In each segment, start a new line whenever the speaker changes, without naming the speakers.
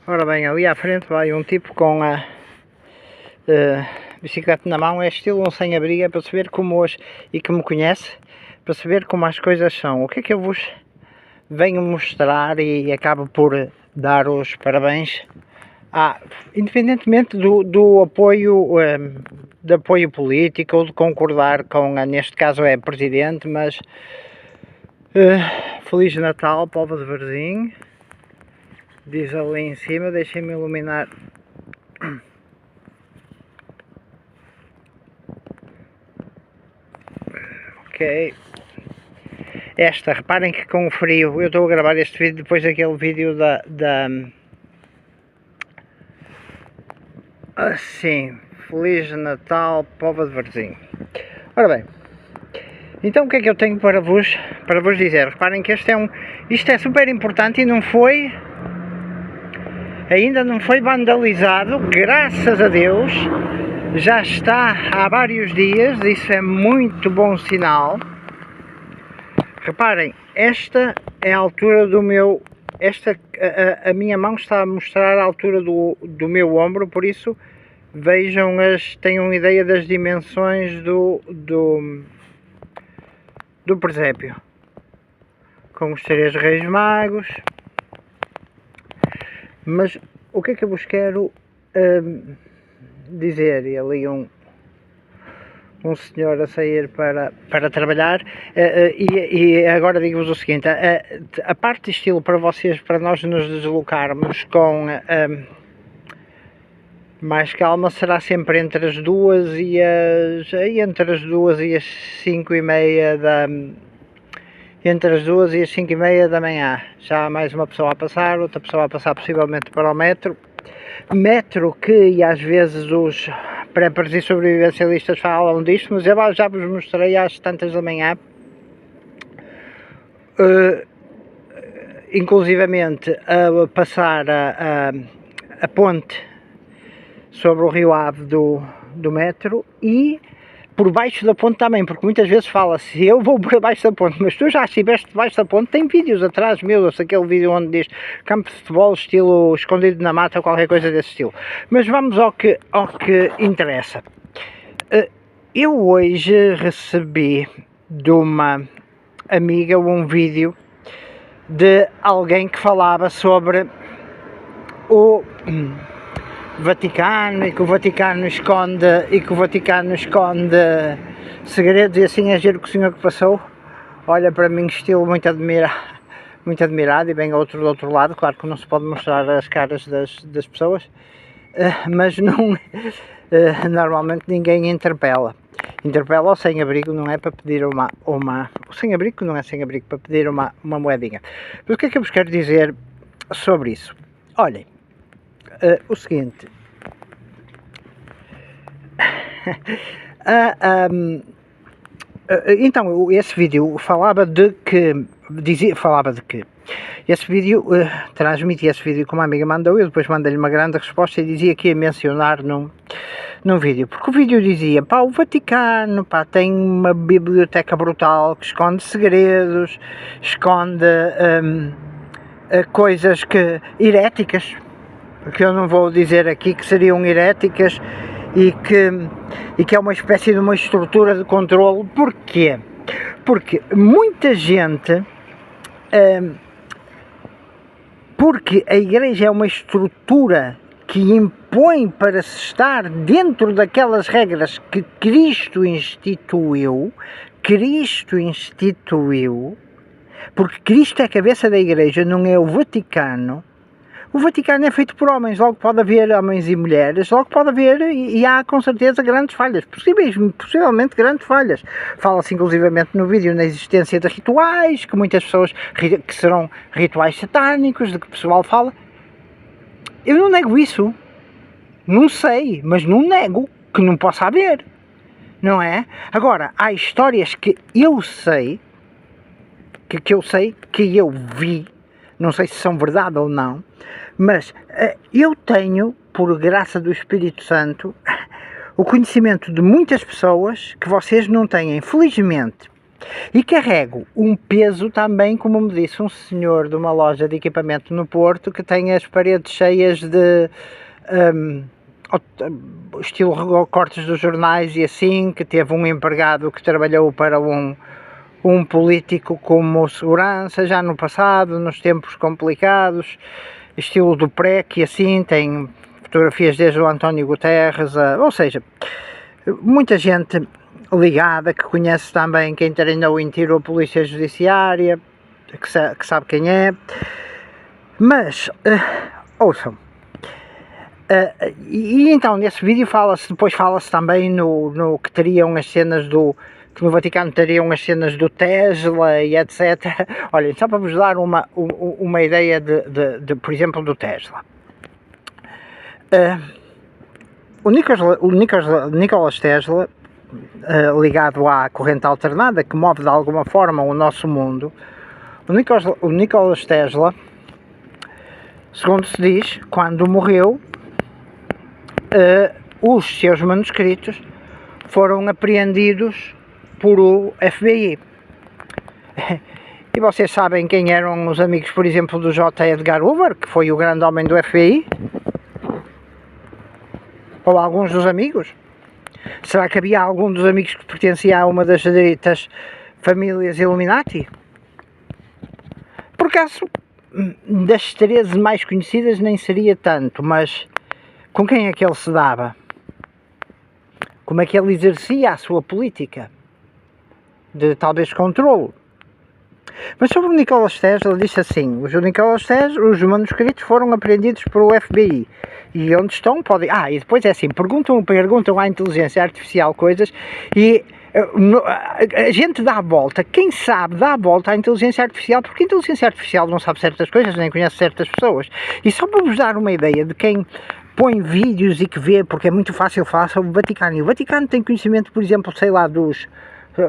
Ora bem, ali à frente vai um tipo com a bicicleta na mão, é estilo um sem-abrigo, é para saber como hoje, e que me conhece, para saber como as coisas são. O que é que eu vos venho mostrar e acabo por dar os parabéns, independentemente do apoio, de apoio político ou de concordar com, neste caso é presidente, mas Feliz Natal, povo de Varzim, diz ali em cima, deixem-me iluminar. Ok. Esta, reparem que com o frio, eu estou a gravar este vídeo depois daquele vídeo assim, Feliz Natal, povo de Varzim. Ora bem, então o que é que eu tenho para vos dizer? Reparem que isto é super importante e ainda não foi vandalizado, graças a Deus. Já está há vários dias, isso é muito bom sinal. Reparem, esta é a altura do meu... a minha mão está a mostrar a altura do meu ombro, por isso vejam, tenham ideia das dimensões do presépio. Com os 3 Reis Magos. Mas o que é que eu vos quero dizer? E ali um senhor a sair para trabalhar, e agora digo-vos o seguinte, a parte de estilo para vocês, para nós nos deslocarmos com mais calma, será sempre entre as 2 e as 5h30 da manhã. Já há mais uma pessoa a passar, outra pessoa a passar possivelmente para o metro que às vezes os preppers e sobrevivencialistas falam disto, mas eu já vos mostrei às tantas da manhã, inclusivamente a passar a ponte sobre o Rio Ave do metro, e por baixo da ponte também, porque muitas vezes fala-se, eu vou por baixo da ponte, mas tu já estiveste debaixo da ponte. Tem vídeos atrás, aquele vídeo onde diz campo de futebol estilo escondido na mata ou qualquer coisa desse estilo. Mas vamos ao que interessa. Eu hoje recebi de uma amiga um vídeo de alguém que falava sobre o Vaticano, e que o Vaticano esconde segredos, e assim é giro que o senhor que passou olha para mim estilo muito admirado, e vem outro do outro lado. Claro que não se pode mostrar as caras das pessoas, mas não, normalmente ninguém interpela o sem-abrigo, não é para pedir o sem-abrigo não é sem-abrigo para pedir uma moedinha. Mas o que é que eu vos quero dizer sobre isso? Olhem, o seguinte, então esse vídeo falava de que esse vídeo, transmiti esse vídeo como a amiga mandou, eu depois mandei-lhe uma grande resposta e dizia que ia mencionar num vídeo, porque o vídeo dizia, o Vaticano, tem uma biblioteca brutal que esconde segredos, esconde coisas heréticas, que eu não vou dizer aqui, que seriam heréticas, e que é uma espécie de uma estrutura de controle. Porquê? Porque muita gente, porque a Igreja é uma estrutura que impõe para se estar dentro daquelas regras que Cristo instituiu, porque Cristo é a cabeça da Igreja, não é o Vaticano. O Vaticano é feito por homens, logo pode haver homens e mulheres, logo pode haver, e há com certeza grandes falhas, possivelmente grandes falhas. Fala-se inclusivamente no vídeo na existência de rituais, que muitas pessoas, que serão rituais satânicos, de que o pessoal fala. Eu não nego isso, não sei, mas não nego que não possa haver, não é? Agora, há histórias que eu sei, que eu vi, não sei se são verdade ou não, mas eu tenho, por graça do Espírito Santo, o conhecimento de muitas pessoas que vocês não têm, felizmente. E carrego um peso também, como me disse um senhor de uma loja de equipamento no Porto, que tem as paredes cheias de estilo cortes dos jornais e assim, que teve um empregado que trabalhou para um político como segurança já no passado, nos tempos complicados, estilo do PREC e assim, tem fotografias desde o António Guterres, ou seja, muita gente ligada, que conhece também quem treinou em tiro a polícia judiciária, que sabe quem é, mas, ouçam, e então nesse vídeo depois fala-se também no que teriam as cenas que no Vaticano teriam as cenas do Tesla e etc. Olhem, só para vos dar uma ideia por exemplo, do Tesla. O Nikola Tesla, ligado à corrente alternada, que move de alguma forma o nosso mundo, o Nikola Tesla, segundo se diz, quando morreu, os seus manuscritos foram apreendidos por o FBI. E vocês sabem quem eram os amigos, por exemplo, do J. Edgar Hoover, que foi o grande homem do FBI? Ou alguns dos amigos? Será que havia algum dos amigos que pertencia a uma das ditas famílias Illuminati? Por acaso, das 13 mais conhecidas nem seria tanto, mas com quem é que ele se dava? Como é que ele exercia a sua política de talvez controlo? Mas sobre o Nikola Tesla, disse assim: os manuscritos foram apreendidos pelo FBI. E onde estão? Podem... e depois é assim, perguntam à inteligência artificial coisas e a gente dá a volta, quem sabe dá a volta à inteligência artificial, porque a inteligência artificial não sabe certas coisas, nem conhece certas pessoas. E só para vos dar uma ideia de quem põe vídeos e que vê, porque é muito fácil falar sobre o Vaticano. E o Vaticano tem conhecimento, por exemplo, sei lá,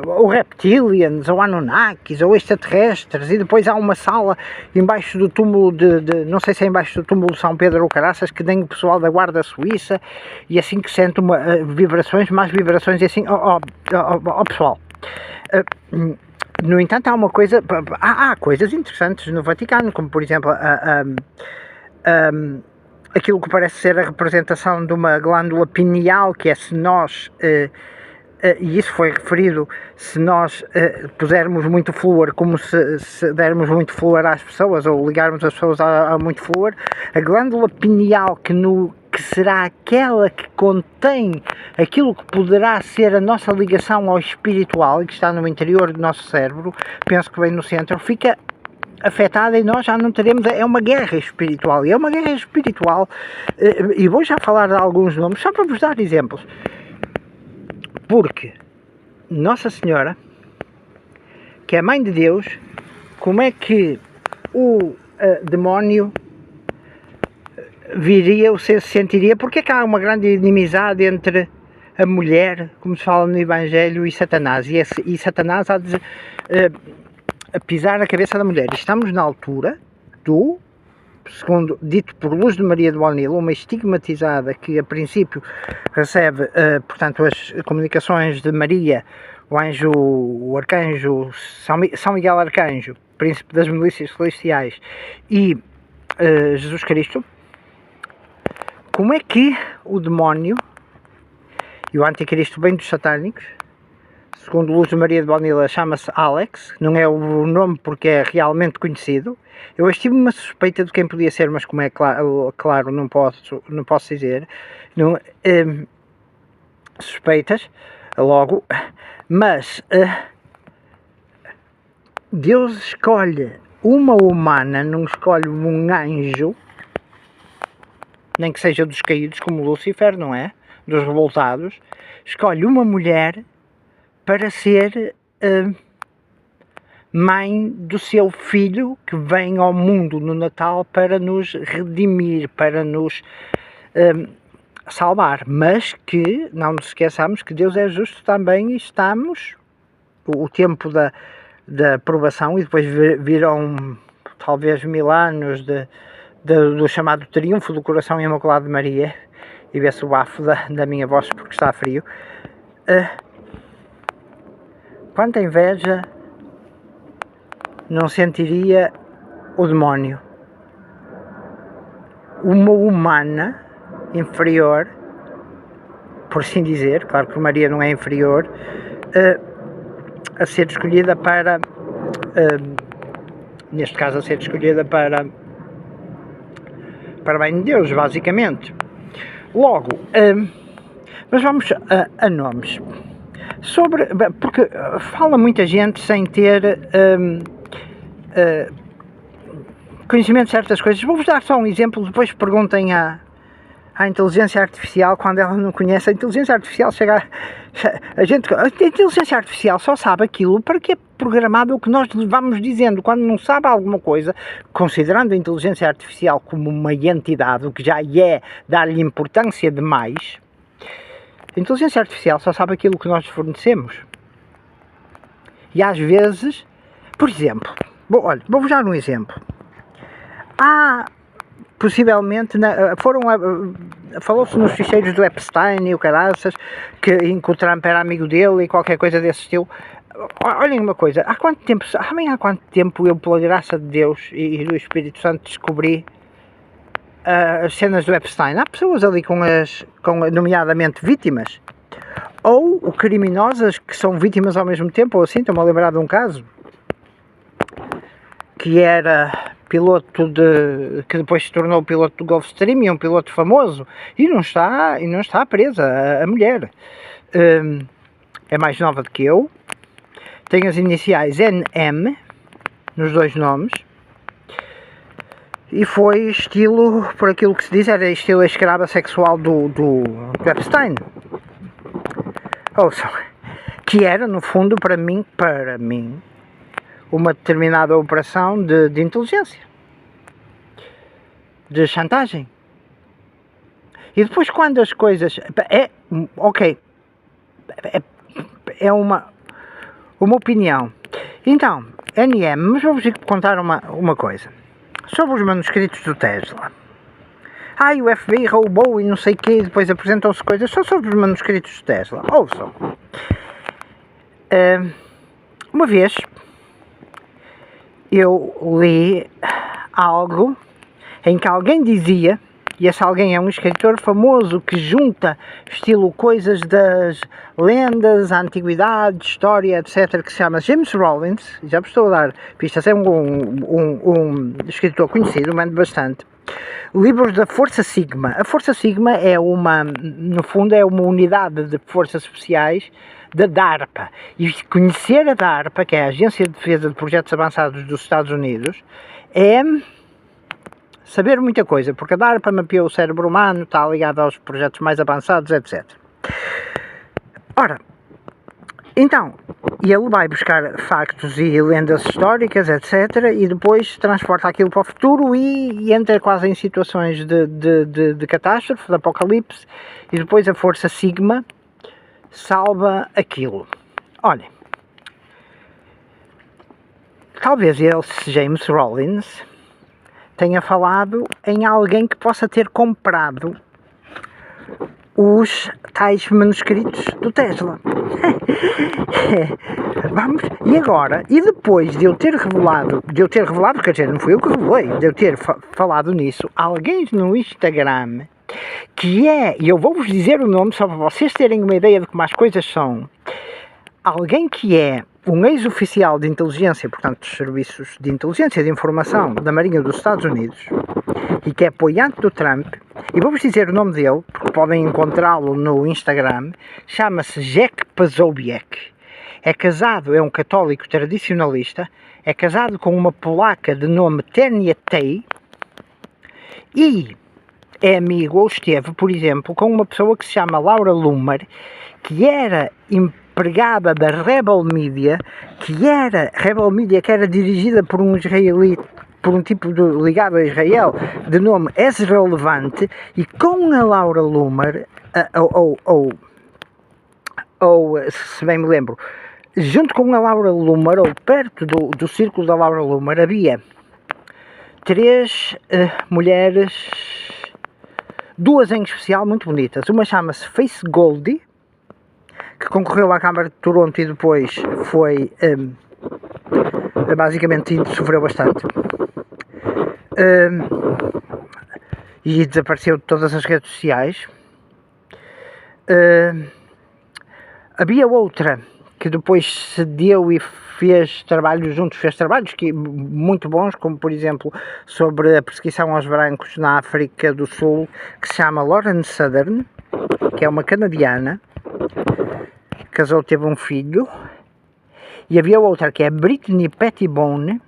ou reptilians, ou Anunnakis, ou extraterrestres, e depois há uma sala embaixo do túmulo não sei se é embaixo do túmulo de São Pedro ou Caraças, que tem o pessoal da Guarda Suíça, e assim que sente vibrações, mais vibrações, e assim, pessoal, no entanto há uma coisa, há coisas interessantes no Vaticano, como por exemplo, aquilo que parece ser a representação de uma glândula pineal, que é se nós... e isso foi referido, se nós pusermos muito flúor, como se dermos muito flúor às pessoas, ou ligarmos as pessoas a muito flúor, a glândula pineal, que será aquela que contém aquilo que poderá ser a nossa ligação ao espiritual, e que está no interior do nosso cérebro, penso que vem no centro, fica afetada e nós já não teremos, é uma guerra espiritual, e é uma guerra espiritual, e vou já falar de alguns nomes, só para vos dar exemplos. Porque Nossa Senhora, que é a Mãe de Deus, como é que o demónio viria ou se sentiria? Porque é que há uma grande inimizade entre a mulher, como se fala no Evangelho, e Satanás? E Satanás há de pisar na cabeça da mulher. Estamos na altura segundo dito por Luz de Maria de Bonil, uma estigmatizada que a princípio recebe, portanto, as comunicações de Maria, o arcanjo, São Miguel Arcanjo, príncipe das milícias celestiais, e Jesus Cristo. Como é que o demónio e o anticristo vem dos satânicos? Segundo Luz de Maria de Bonilla, chama-se Alex, não é o nome porque é realmente conhecido. Eu tive uma suspeita de quem podia ser, mas como é claro, não posso dizer. Não, suspeitas, logo, mas Deus escolhe uma humana, não escolhe um anjo, nem que seja dos caídos, como Lúcifer, não é? Dos revoltados. Escolhe uma mulher para ser mãe do seu filho, que vem ao mundo no Natal para nos redimir, para nos salvar. Mas que não nos esqueçamos que Deus é justo também, e estamos, o tempo da provação, e depois virão talvez 1000 anos do chamado triunfo do coração imaculado de Maria, e vê-se o bafo da minha voz porque está frio. quanta inveja não sentiria o demónio? Uma humana inferior, por assim dizer, claro que Maria não é inferior, a ser escolhida para, neste caso, a ser escolhida para bem de Deus, basicamente. Logo, mas vamos a nomes. Porque fala muita gente sem ter conhecimento de certas coisas. Vou-vos dar só um exemplo, depois perguntem à inteligência artificial, quando ela não conhece. A inteligência artificial a inteligência artificial só sabe aquilo para que é programado o que nós vamos dizendo. Quando não sabe alguma coisa, considerando a inteligência artificial como uma entidade, o que já é dar-lhe importância demais, a inteligência artificial só sabe aquilo que nós fornecemos. E às vezes, por exemplo, vou-vos dar um exemplo. Possivelmente, falou-se nos ficheiros do Epstein e o caraças, que o Trump era amigo dele e qualquer coisa desse estilo. Olhem uma coisa, há quanto tempo eu, pela graça de Deus e do Espírito Santo, descobri as cenas do Epstein? Há pessoas ali nomeadamente vítimas, ou criminosas que são vítimas ao mesmo tempo, ou assim. Estou-me a lembrar de um caso, que era piloto que depois se tornou piloto do Gulfstream, e um piloto famoso, e não está presa a mulher. É mais nova do que eu, tem as iniciais NM nos dois nomes, e foi estilo, por aquilo que se diz, era estilo escrava sexual do Epstein. Ouçam, que era no fundo para mim uma determinada operação de inteligência, de chantagem. E depois, quando as coisas... é uma opinião. Então, NM, mas vou-vos contar uma coisa. Sobre os manuscritos do Tesla. O FBI roubou e não sei o quê, e depois apresentam-se coisas só sobre os manuscritos do Tesla. Ouçam. Uma vez eu li algo em que alguém dizia, e esse alguém é um escritor famoso que junta estilo coisas das lendas, a antiguidade, história, etc., que se chama James Rollins. Já vos estou a dar pistas, é um escritor conhecido, mando bastante. Livros da Força Sigma. A Força Sigma é no fundo é uma unidade de forças especiais da DARPA. E conhecer a DARPA, que é a Agência de Defesa de Projetos Avançados dos Estados Unidos, é saber muita coisa, porque a DARPA mapeou o cérebro humano, está ligado aos projetos mais avançados, etc. Ora, então, ele vai buscar factos e lendas históricas, etc., e depois transporta aquilo para o futuro e entra quase em situações de catástrofe, de apocalipse, e depois a Força Sigma salva aquilo. Olhem, talvez esse James Rollins tenha falado em alguém que possa ter comprado os tais manuscritos do Tesla. Vamos, e agora, e depois de eu ter revelado, quer dizer, não fui eu que revelei, de eu ter falado nisso, alguém no Instagram, que é, e eu vou-vos dizer o nome só para vocês terem uma ideia de como as coisas são, alguém que é um ex-oficial de inteligência, portanto dos serviços de inteligência de informação da Marinha dos Estados Unidos, e que é apoiante do Trump, e vou-vos dizer o nome dele, porque podem encontrá-lo no Instagram, chama-se Jack Posobiec. É casado, é um católico tradicionalista, é casado com uma polaca de nome Tenia Tay, e é amigo, ou esteve, por exemplo, com uma pessoa que se chama Laura Loomer, que era empregada da Rebel Media, que era dirigida por um israelita, por um tipo ligado a Israel, de nome Ezra Levante, e com a Laura Loomer, se bem me lembro, junto com a Laura Loomer, ou perto do círculo da Laura Loomer, havia 3 mulheres, 2 em especial muito bonitas. Uma chama-se Face Goldie, que concorreu à Câmara de Toronto e depois foi, basicamente, sofreu bastante. E desapareceu de todas as redes sociais. Havia outra que depois cedeu e fez trabalhos juntos, fez trabalhos muito bons, como por exemplo sobre a perseguição aos brancos na África do Sul, que se chama Lauren Southern, que é uma canadiana, casou, teve um filho. E havia outra que é Brittany Pettibone,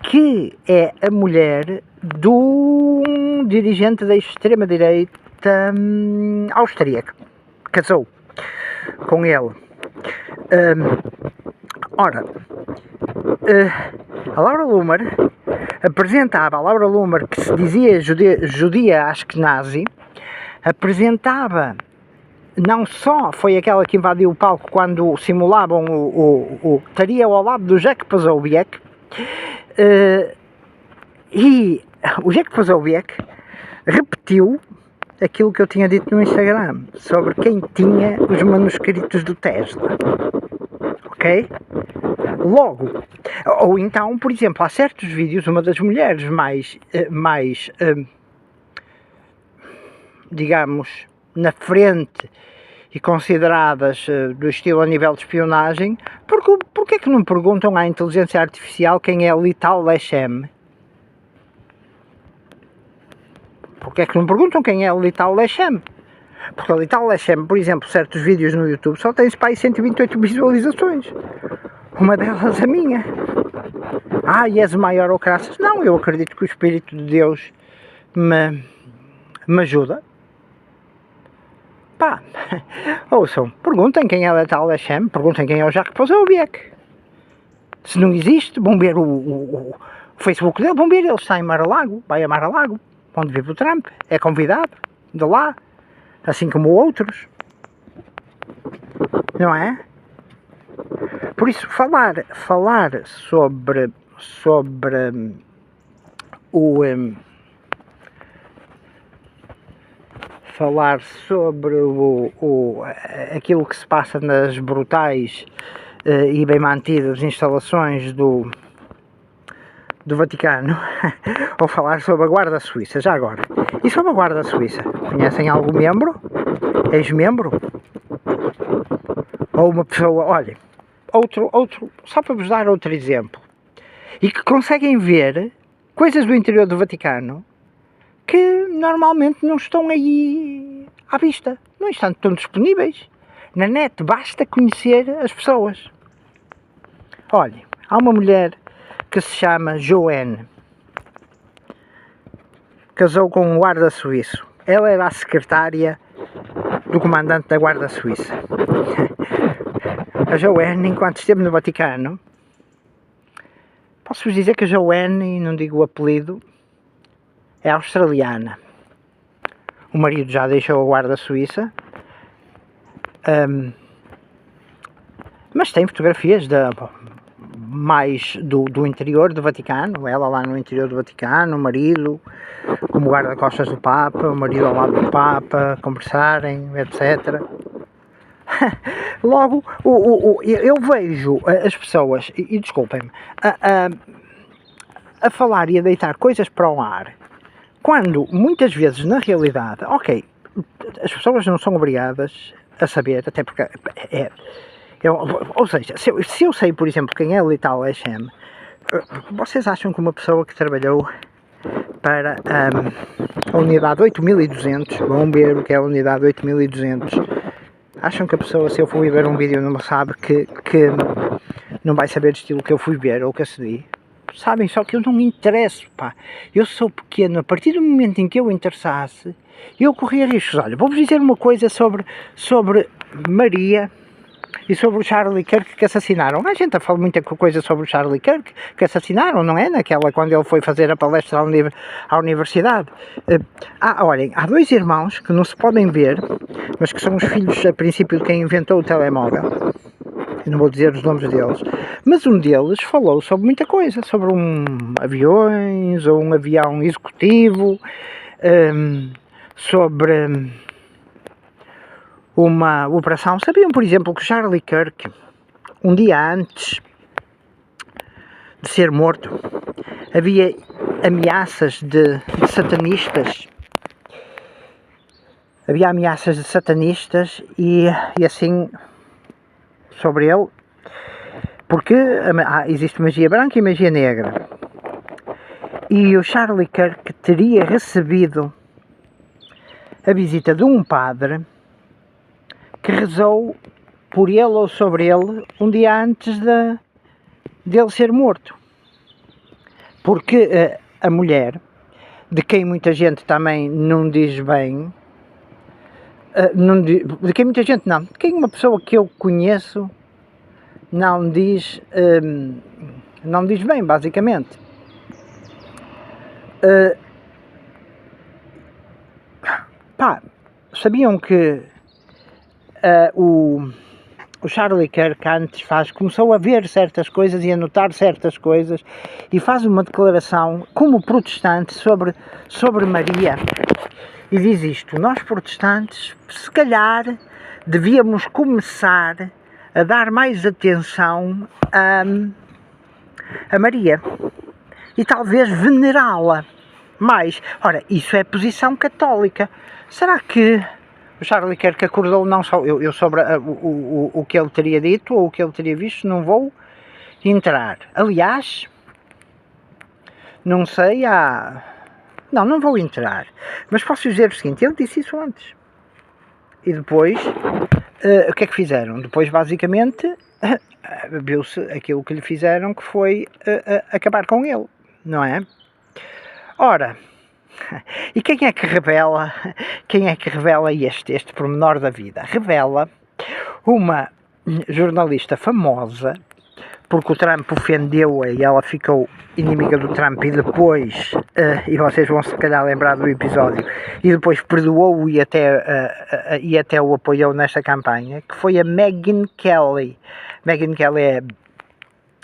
que é a mulher do dirigente da extrema-direita austríaca, casou com ele. A Laura Loomer apresentava, que se dizia judia ashkenazi, apresentava, não só foi aquela que invadiu o palco quando simulavam estaria ao lado do Jack Posobiec, e o Jack Posobiec repetiu aquilo que eu tinha dito no Instagram sobre quem tinha os manuscritos do Tesla, ok? Logo, ou então, por exemplo, há certos vídeos, uma das mulheres mais digamos, na frente e consideradas do estilo a nível de espionagem, porque é que não perguntam à inteligência artificial quem é Lital Lechem? Porque é que não perguntam quem é Lital Lechem? Porque a Lital Lechem, por exemplo, certos vídeos no YouTube só têm para aí 128 visualizações. Uma delas a minha. E és o maior ou caraças? Não, eu acredito que o Espírito de Deus me ajuda. Pá, ouçam, perguntem quem é a Lital Lechem, perguntem quem é o Jacques Posobiec. Se não existe, vão ver o Facebook dele, vão ver, ele está em Mar-a-Lago, vai a Mar-a-Lago, onde vive o Trump, é convidado de lá, assim como outros, não é? Por isso, falar sobre aquilo que se passa nas brutais e bem mantidas instalações do Vaticano, ou falar sobre a Guarda Suíça, já agora. E sobre a Guarda Suíça? Conhecem algum membro? Ex-membro? Ou uma pessoa, olhem, outro, só para vos dar outro exemplo, e que conseguem ver coisas do interior do Vaticano que normalmente não estão aí à vista, não estão disponíveis na net, basta conhecer as pessoas. Olhem, há uma mulher que se chama Joanne, casou com um guarda suíço, ela era a secretária do comandante da Guarda Suíça. A Joanne, enquanto esteve no Vaticano, posso-vos dizer que a Joanne, e não digo o apelido, é australiana. O marido já deixou a Guarda Suíça, mas tem fotografias mais do interior do Vaticano, ela lá no interior do Vaticano, o marido como guarda-costas do Papa, o marido ao lado do Papa, conversarem, etc. Logo, eu vejo as pessoas, e desculpem-me, a falar e a deitar coisas para o ar, quando muitas vezes, na realidade, ok, as pessoas não são obrigadas a saber, até porque ou seja, se eu sei, por exemplo, quem é Lital Lechem, vocês acham que uma pessoa que trabalhou para a unidade 8200, vão ver o que é a unidade 8200, acham que a pessoa, se eu fui ver um vídeo, não sabe que não vai saber do estilo que eu fui ver ou que acedi? Sabem, só que eu não me interesso, pá. Eu sou pequeno, a partir do momento em que eu interessasse, eu corria riscos. Olha, vou-vos dizer uma coisa sobre Maria e sobre o Charlie Kirk que assassinaram. A gente fala muita coisa sobre o Charlie Kirk que assassinaram, não é? Naquela, quando ele foi fazer a palestra à universidade. Olhem, há dois irmãos que não se podem ver, mas que são os filhos, a princípio, de quem inventou o telemóvel. Eu não vou dizer os nomes deles, mas um deles falou sobre muita coisa, sobre aviões, ou um avião executivo, sobre uma operação. Sabiam, por exemplo, que Charlie Kirk, um dia antes de ser morto, havia ameaças de satanistas. Havia ameaças de satanistas e assim sobre ele, porque existe magia branca e magia negra. E o Charlie Kirk teria recebido a visita de um padre que rezou por ele ou sobre ele um dia antes dele ser morto. Porque a mulher, de quem muita gente também não diz bem, de quem muita gente não, de quem uma pessoa que eu conheço não diz bem, basicamente. Sabiam que o Charlie Kirk antes começou a ver certas coisas e a notar certas coisas e faz uma declaração como protestante sobre Maria e diz isto: nós protestantes se calhar devíamos começar a dar mais atenção a Maria e talvez venerá-la mais. Ora, isso é posição católica. Será que o Charlie Kirk acordou? Não só eu sobre o que ele teria dito ou o que ele teria visto, não vou entrar. Aliás, não sei, não vou entrar. Mas posso dizer o seguinte: ele disse isso antes. E depois, o que é que fizeram? Depois, basicamente, viu-se aquilo que lhe fizeram, que foi acabar com ele, não é? Ora, e quem é que revela este pormenor da vida? Revela uma jornalista famosa, porque o Trump ofendeu-a e ela ficou inimiga do Trump e depois, e vocês vão se calhar lembrar do episódio, e depois perdoou-o e até o apoiou nesta campanha, que foi a Megyn Kelly. Megyn Kelly é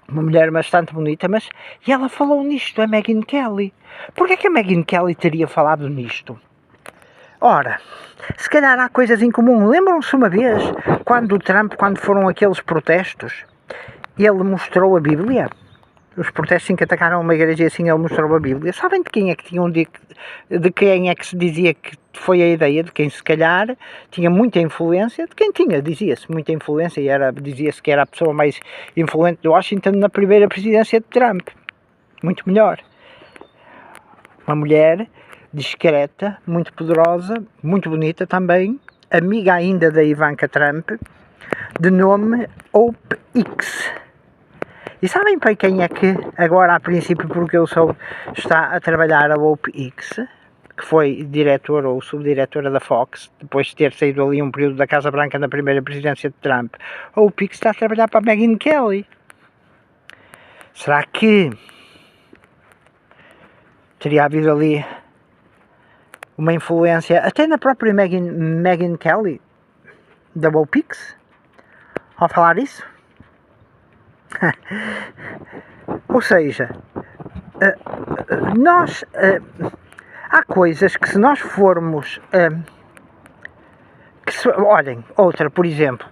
uma mulher bastante bonita, e ela falou nisto, a Megyn Kelly. Porquê que a Megyn Kelly teria falado nisto? Ora, se calhar há coisas em comum. Lembram-se uma vez, quando foram aqueles protestos, ele mostrou a Bíblia? Os protestos em que atacaram uma igreja e assim ele mostrou a Bíblia. Sabem de quem é que de quem é que se dizia que foi a ideia? De quem se calhar tinha muita influência? De quem dizia-se muita influência e dizia-se que era a pessoa mais influente de Washington na primeira presidência de Trump. Muito melhor. Uma mulher discreta, muito poderosa, muito bonita também, amiga ainda da Ivanka Trump, de nome Hope Hicks. E sabem para quem é que agora, a princípio, porque eu sou, está a trabalhar a Hope Hicks, que foi diretora ou subdiretora da Fox, depois de ter saído ali um período da Casa Branca na primeira presidência de Trump. A Hope Hicks está a trabalhar para a Megyn Kelly. Será que teria havido ali uma influência, até na própria Megyn Kelly, da Hope Hicks, ao falar isso? Ou seja, há coisas que se nós formos, olhem, outra, por exemplo,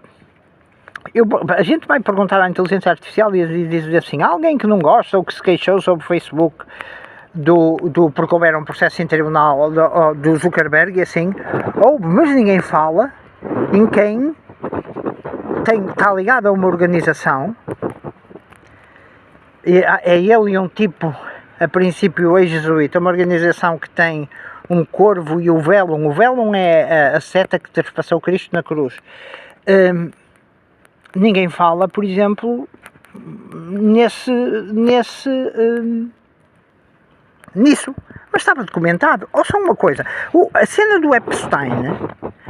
a gente vai perguntar à inteligência artificial e diz assim, alguém que não gosta ou que se queixou sobre o Facebook porque houver um processo em tribunal do Zuckerberg e assim, mas ninguém fala em quem está ligado a uma organização. É ele e um tipo, a princípio ex-jesuíta, uma organização que tem um corvo e o Vellum. O Vellum é a seta que trespassou Cristo na cruz. Ninguém fala, por exemplo, nisso. Mas estava documentado. Ou só uma coisa, a cena do Epstein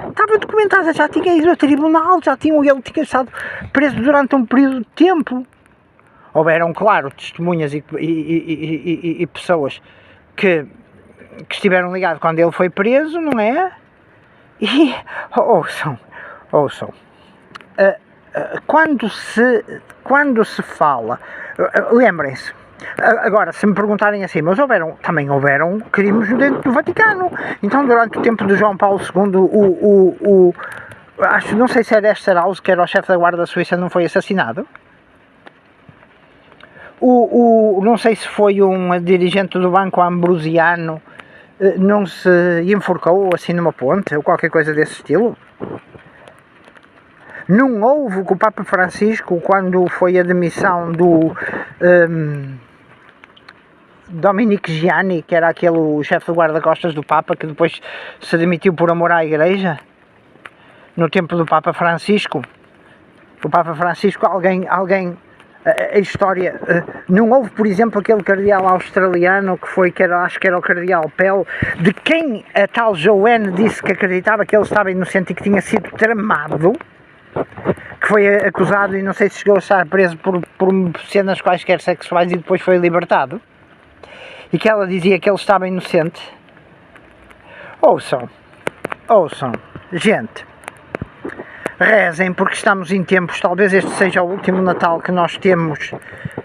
estava documentada, já tinha ido ao tribunal, ele tinha estado preso durante um período de tempo. Houveram, claro, testemunhas e pessoas que estiveram ligadas quando ele foi preso, não é? E ouçam. Quando se fala, lembrem-se, agora, se me perguntarem assim, mas também houveram crimes dentro do Vaticano. Então, durante o tempo de João Paulo II, não sei se era Esterhaus, que era o chefe da guarda suíça, não foi assassinado. Não sei se foi um dirigente do Banco Ambrosiano, não se enforcou assim numa ponte, ou qualquer coisa desse estilo. Não houve que o Papa Francisco, quando foi a demissão do Dominique Gianni, que era aquele chefe de guarda-costas do Papa, que depois se demitiu por amor à Igreja, no tempo do Papa Francisco. O Papa Francisco, a história, não houve, por exemplo, aquele cardeal australiano acho que era o cardeal Pell, de quem a tal Joanne disse que acreditava que ele estava inocente e que tinha sido tramado, que foi acusado e não sei se chegou a estar preso por cenas quaisquer sexuais e depois foi libertado, e que ela dizia que ele estava inocente. Ouçam, gente, rezem, porque estamos em tempos, talvez este seja o último Natal que nós temos,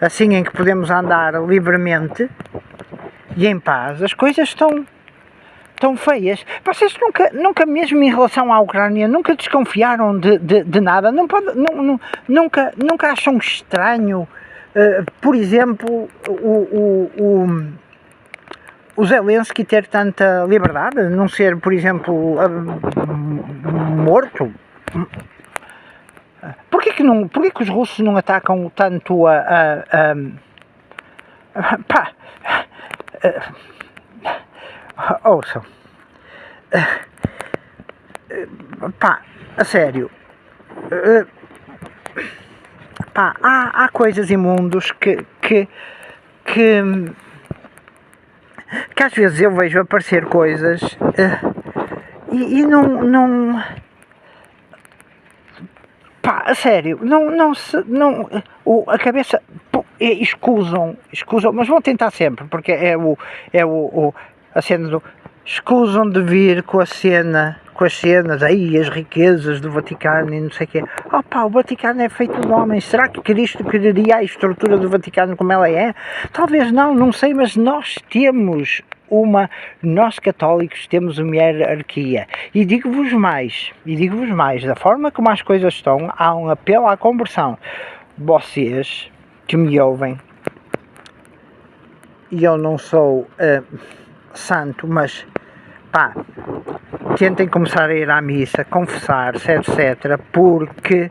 assim, em que podemos andar livremente e em paz. As coisas estão feias. Vocês nunca mesmo em relação à Ucrânia, nunca desconfiaram de nada? Nunca acham estranho, por exemplo, o Zelensky ter tanta liberdade, não ser, por exemplo, morto? Porquê que os russos não atacam tanto ouçam, a sério, há coisas imundos que às vezes eu vejo aparecer coisas e não a sério, a cabeça, escusam, mas vão tentar sempre, porque a cena do, escusam de vir com as cenas, aí as riquezas do Vaticano e não sei o quê. O Vaticano é feito de homens, será que Cristo quereria a estrutura do Vaticano como ela é? Talvez não sei, mas nós católicos temos uma hierarquia, e digo-vos mais, da forma como as coisas estão, há um apelo à conversão. Vocês que me ouvem, e eu não sou santo, mas tentem começar a ir à missa, confessar-se, etc, porque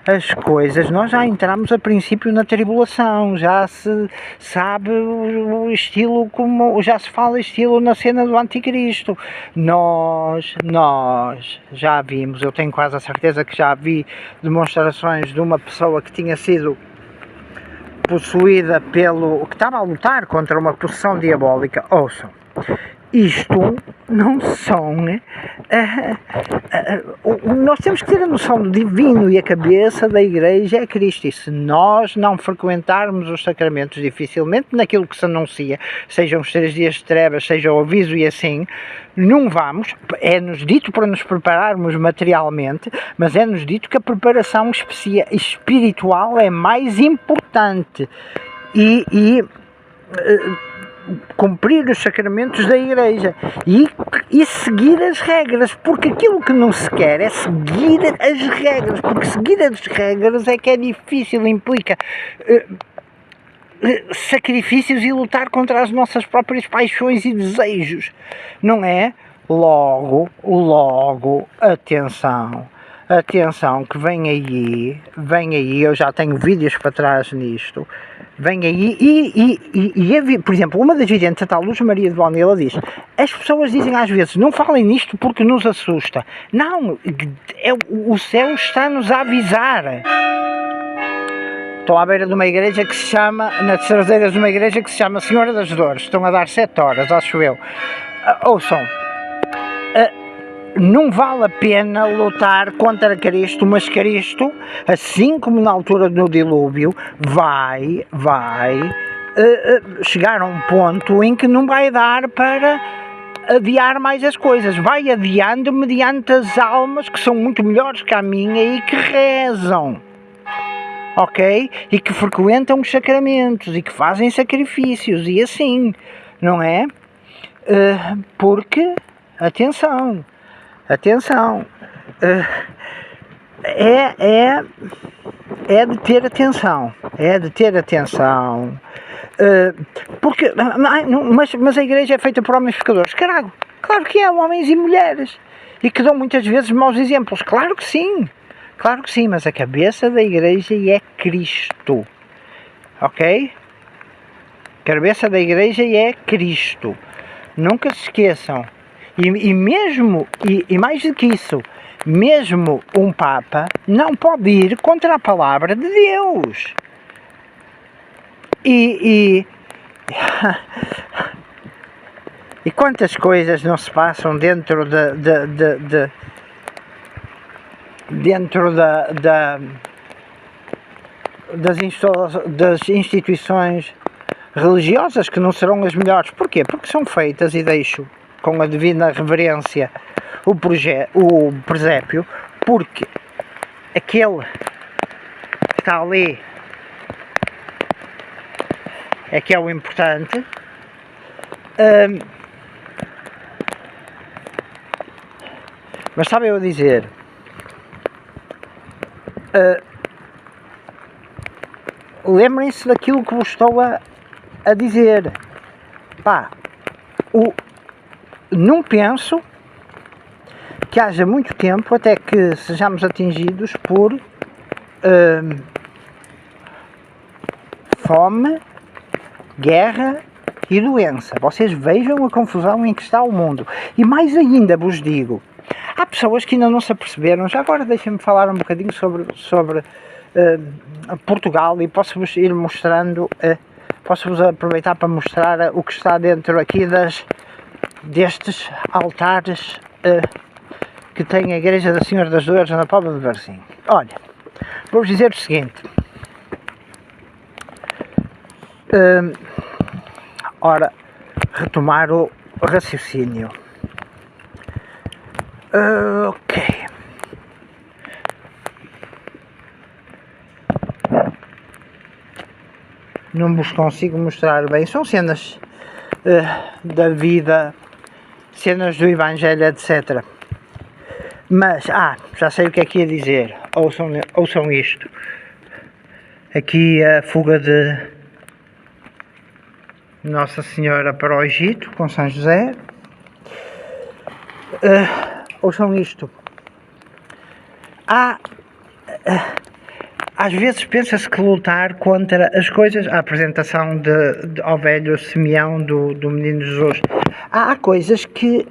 as coisas, nós já entramos a princípio na tribulação, já se sabe o estilo, como já se fala estilo na cena do anticristo. Nós já vimos, eu tenho quase a certeza que já vi demonstrações de uma pessoa que tinha sido possuída que estava a lutar contra uma possessão diabólica. Ouçam, isto não são... nós temos que ter a noção do divino, e a cabeça da Igreja é Cristo, e se nós não frequentarmos os sacramentos, dificilmente naquilo que se anuncia, sejam os 3 dias de trevas, seja o aviso e assim, não vamos, é-nos dito para nos prepararmos materialmente, mas é-nos dito que a preparação espiritual é mais importante, e cumprir os sacramentos da Igreja e seguir as regras, porque aquilo que não se quer é seguir as regras, porque seguir as regras é que é difícil, implica sacrifícios e lutar contra as nossas próprias paixões e desejos, não é? Logo, atenção, que vem aí, eu já tenho vídeos para trás nisto, vem aí e por exemplo, uma das videntes, a tal Luz Maria de Bonilla, diz: as pessoas dizem às vezes, não falem nisto porque nos assusta. Não, o céu está-nos a avisar. Estou à beira de uma igreja que se chama, nas traseiras de uma igreja que se chama Senhora das Dores, estão a dar 7 horas, acho eu. Ouçam, não vale a pena lutar contra Cristo, mas Cristo, assim como na altura do dilúvio, vai chegar a um ponto em que não vai dar para adiar mais as coisas, vai adiando mediante as almas que são muito melhores que a minha e que rezam, ok? E que frequentam os sacramentos e que fazem sacrifícios e assim, não é? Porque, atenção, Atenção, é de ter atenção, porque, mas a igreja é feita por homens pecadores, caralho, claro que é, homens e mulheres, e que dão muitas vezes maus exemplos, claro que sim, mas a cabeça da igreja é Cristo, ok? A cabeça da igreja é Cristo, nunca se esqueçam, e mesmo, e mais do que isso, mesmo um Papa não pode ir contra a palavra de Deus. E quantas coisas não se passam dentro das instituições religiosas que não serão as melhores. Porquê? Porque são feitas, e deixo com a devida reverência o presépio, porque aquele que está ali é que é o importante. Mas sabe eu dizer, lembrem-se daquilo que vos estou a dizer, pá, não penso que haja muito tempo até que sejamos atingidos por fome, guerra e doença. Vocês vejam a confusão em que está o mundo. E mais ainda vos digo, há pessoas que ainda não se aperceberam. Já agora deixem-me falar um bocadinho sobre Portugal, e posso-vos ir mostrando, posso-vos aproveitar para mostrar o que está dentro aqui destes altares que tem a Igreja da Senhora das Dores na Póvoa de Varzim. Olha, vou-vos dizer o seguinte. Ora, retomar o raciocínio. Ok. Não vos consigo mostrar bem. São cenas da vida, cenas do Evangelho, etc. Mas, já sei o que é que ia dizer. Ouçam isto. Aqui a fuga de Nossa Senhora para o Egito, com São José. Ouçam isto. Às vezes pensa-se que lutar contra as coisas, a apresentação ao velho Simeão do Menino Jesus, há coisas que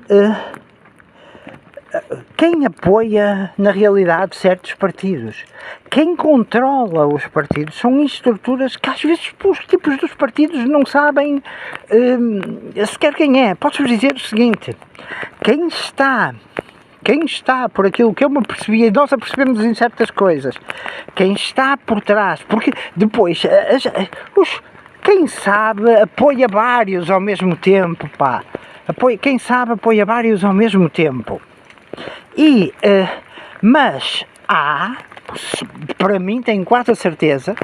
quem apoia na realidade certos partidos, quem controla os partidos, são estruturas que às vezes os tipos dos partidos não sabem sequer quem é. Posso-vos dizer o seguinte, quem está por aquilo que eu me percebi, e nós apercebemos em certas coisas, quem está por trás, porque depois quem sabe apoia vários ao mesmo tempo, pá. Quem sabe apoia vários ao mesmo tempo. Mas para mim tenho quase a certeza,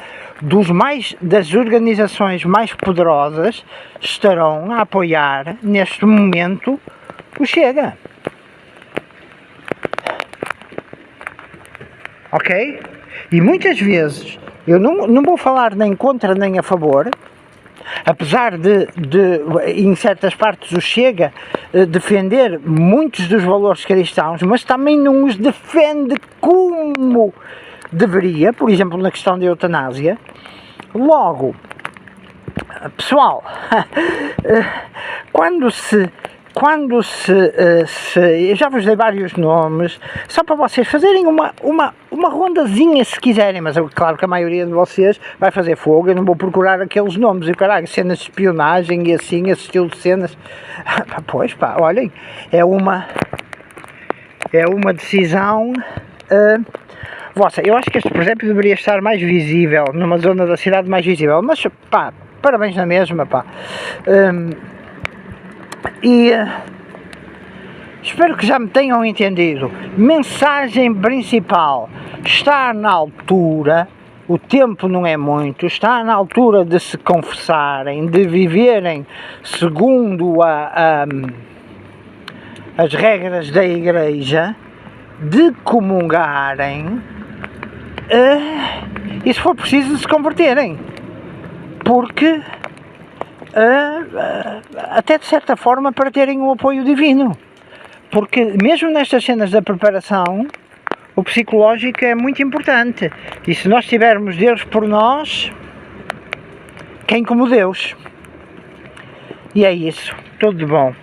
das organizações mais poderosas estarão a apoiar neste momento o Chega. Ok? E muitas vezes, eu não vou falar nem contra nem a favor, apesar de em certas partes o Chega defender muitos dos valores cristãos, mas também não os defende como deveria, por exemplo na questão da eutanásia. Logo, pessoal, quando se eu já vos dei vários nomes, só para vocês fazerem uma rondazinha se quiserem, mas claro que a maioria de vocês vai fazer fogo, eu não vou procurar aqueles nomes, e caralho, cenas de espionagem e assim, esse estilo de cenas, pois pá, olhem, é uma decisão vossa. Eu acho que este presépio deveria estar mais visível, numa zona da cidade mais visível, mas pá, parabéns na mesma, pá. Espero que já me tenham entendido. Mensagem principal: está na altura, o tempo não é muito, está na altura de se confessarem, de viverem segundo as regras da igreja, de comungarem e se for preciso de se converterem, porque até de certa forma para terem o apoio divino, porque mesmo nestas cenas da preparação o psicológico é muito importante, e se nós tivermos Deus por nós, quem como Deus? E é isso, tudo de bom.